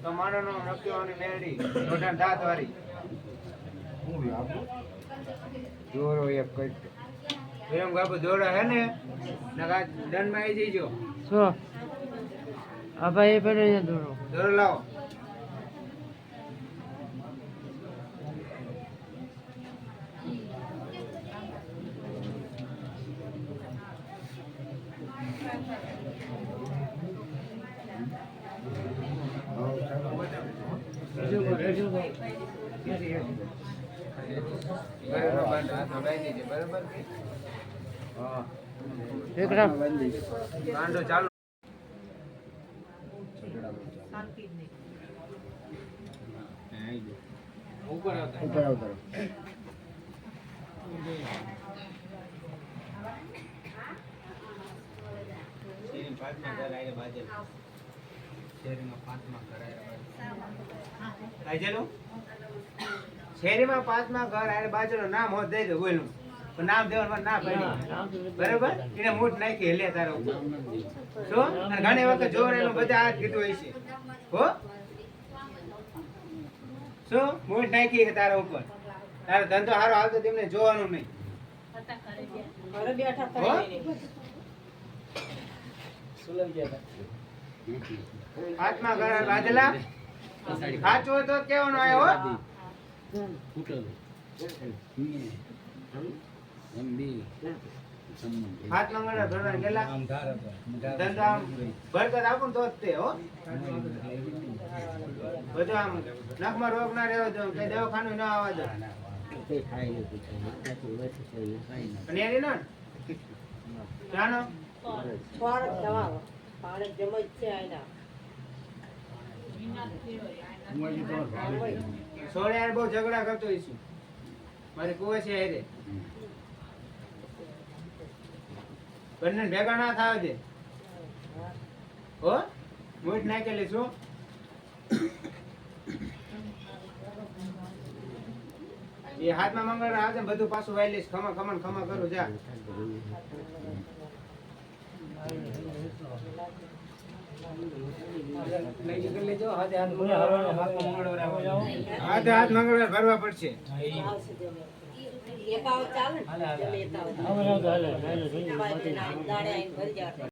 ટમાટરનો નકીવાની મેરડી મોટા દાંત વાળી જોરો એક કઈ એમ બાપુ જોડો હે ને નકા દંડ માં આવી જઈજો શું આ ભાઈ પેલો દોરો જોડો લાવો કાંડો ચાલુ ઉપર આવતા શેરીમાં પાંચમા ઘર આરે બાજુનો નામ હોત દઈ દો બોલું પણ નામ દેવાનું ના પડી બરાબર એને મૂઠ નાખી લે તારો જો ઘણી વખત જોરેલું બધા હાથ કીધું હોય છે હો શું મૂઠ નાખી છે તારા ઉપર તારો ધંધો સારો હાલતો તેમને જોવાનું નહીં હાથમાં ઘર બાજલા સાચું હોય તો કેવાનો આવ્યો હાથ મંગળ ભરવા ગયેલા ધંધા બરકત આપો તો જ તે હો બધું આમ નખમાં રોગ ના રહેવા દો કે દવાખાનું ના આવવા દો અને એની ના જાનો સોળે યાર બહુ ઝઘડા કરતો છું મારી કુવે છે હેરે બંને ભેગા ના થાવ દે હો મૂઠ નાખેલી શું એ હાથમાં મંગળ આવશે બધું પાછું વાઈ લઈશ ખમા ખમા કરું જા હાથ મંગળવાર ભરવા પડશે